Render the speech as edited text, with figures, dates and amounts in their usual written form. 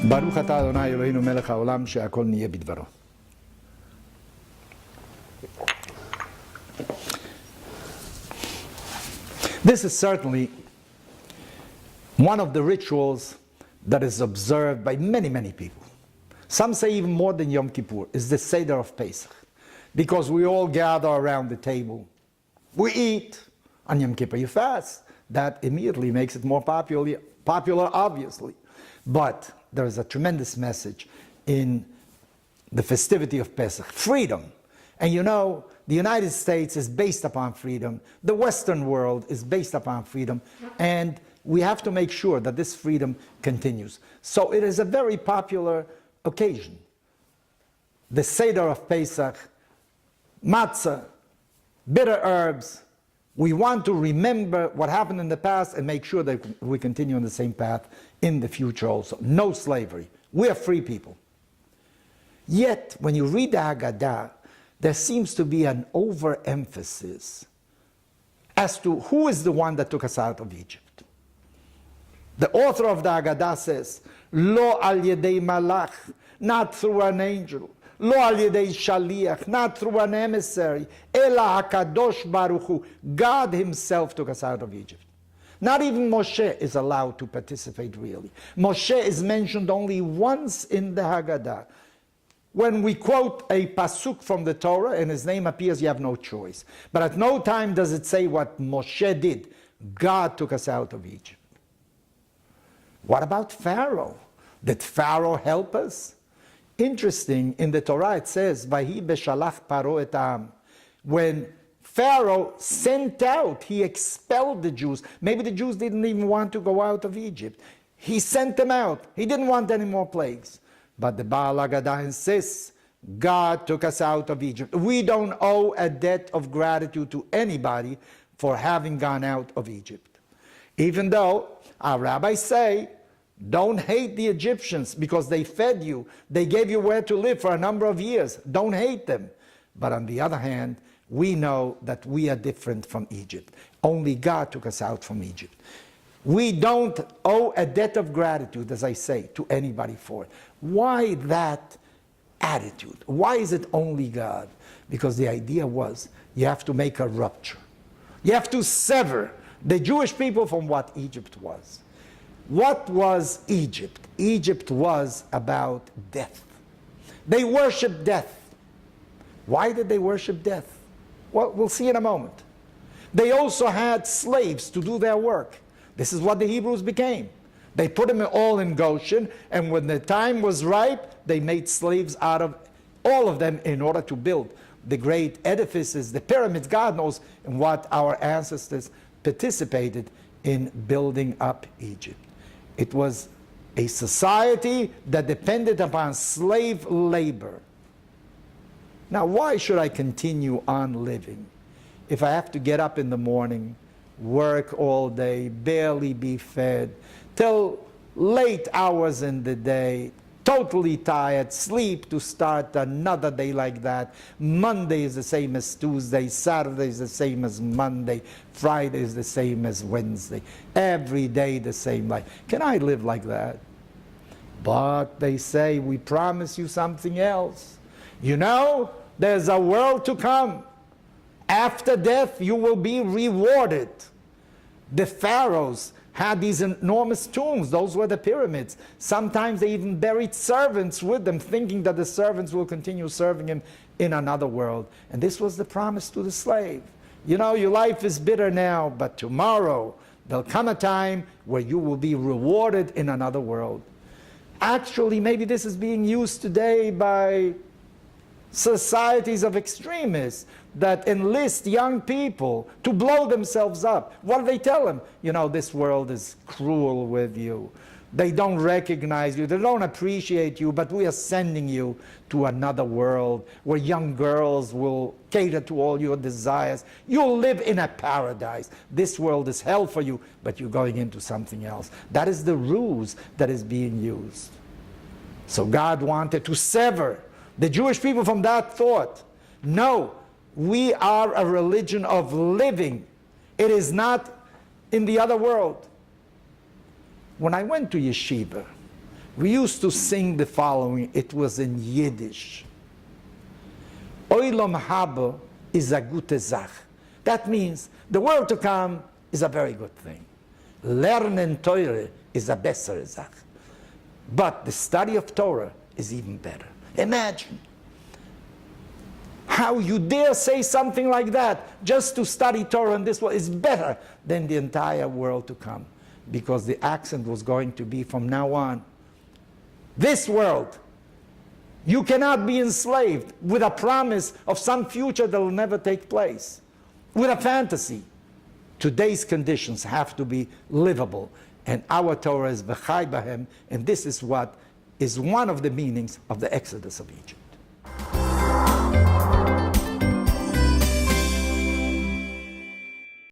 ברוך אתה אדוני אלוהינו מלך העולם שהכל נהיה בדברו. This is certainly one of the rituals that is observed by many, many people. Some say even more than Yom Kippur, is the Seder of Pesach. Because we all gather around the table. We eat. On Yom Kippur you fast. That immediately makes it more popular, obviously. But there is a tremendous message in the festivity of Pesach. Freedom. And you know, the United States is based upon freedom. The Western world is based upon freedom. And we have to make sure that this freedom continues. So it is a very popular occasion. The Seder of Pesach, matzah, bitter herbs. We want to remember what happened in the past and make sure that we continue on the same path in the future also. No slavery. We are free people. Yet, when you read the Haggadah, there seems to be an overemphasis as to who is the one that took us out of Egypt. The author of the Haggadah says, Lo al yedei malach, not through an angel. Lo al yedei shaliach, not through an emissary. Ela hakadosh baruch hu, God himself took us out of Egypt. Not even Moshe is allowed to participate really. Moshe is mentioned only once in the Haggadah. When we quote a pasuk from the Torah and his name appears, you have no choice. But at no time does it say what Moshe did. God took us out of Egypt. What about Pharaoh? Did Pharaoh help us? Interesting, in the Torah it says, Vahi beshalach paro et ha'am. When Pharaoh sent out, he expelled the Jews. Maybe the Jews didn't even want to go out of Egypt. He sent them out. He didn't want any more plagues. But the Baal Haggadah insists, God took us out of Egypt. We don't owe a debt of gratitude to anybody for having gone out of Egypt. Even though our rabbis say, don't hate the Egyptians because they fed you. They gave you where to live for a number of years. Don't hate them. But on the other hand, we know that we are different from Egypt. Only God took us out from Egypt. We don't owe a debt of gratitude, as I say, to anybody for it. Why that attitude? Why is it only God? Because the idea was you have to make a rupture. You have to sever the Jewish people from what Egypt was. What was Egypt? Egypt was about death. They worshiped death. Why did they worship death? Well, we'll see in a moment. They also had slaves to do their work. This is what the Hebrews became. They put them all in Goshen, and when the time was ripe, they made slaves out of all of them in order to build the great edifices, the pyramids, God knows, and what our ancestors participated in building up Egypt. It was a society that depended upon slave labor. Now, why should I continue on living if I have to get up in the morning, work all day, barely be fed, till late hours in the day, totally tired, sleep to start another day like that. Monday is the same as Tuesday, Saturday is the same as Monday, Friday is the same as Wednesday. Every day the same life. Can I live like that? But they say, we promise you something else. You know, there's a world to come. After death, you will be rewarded. The pharaohs had these enormous tombs. Those were the pyramids. Sometimes they even buried servants with them, thinking that the servants will continue serving him in another world. And this was the promise to the slave. You know, your life is bitter now, but tomorrow there'll come a time where you will be rewarded in another world. Actually, maybe this is being used today by societies of extremists that enlist young people to blow themselves up. What do they tell them? You know, this world is cruel with you. They don't recognize you. They don't appreciate you, but we are sending you to another world where young girls will cater to all your desires. You'll live in a paradise. This world is hell for you, but you're going into something else. That is the ruse that is being used. So God wanted to sever the Jewish people from that thought. No, we are a religion of living. It is not in the other world. When I went to yeshiva, We used to sing the following, it was in Yiddish. Olam haba is a gute Sach. That means the world to come is a very good thing. Lernen Torah is a bessere Sach. But the study of Torah is even better. Imagine how you dare say something like that. Just to study Torah in this world is better than the entire world to come. Because the accent was going to be from now on, this world, you cannot be enslaved with a promise of some future that will never take place, with a fantasy. Today's conditions have to be livable, and our Torah is b'chai b'hem, and this is what is one of the meanings of the Exodus of Egypt.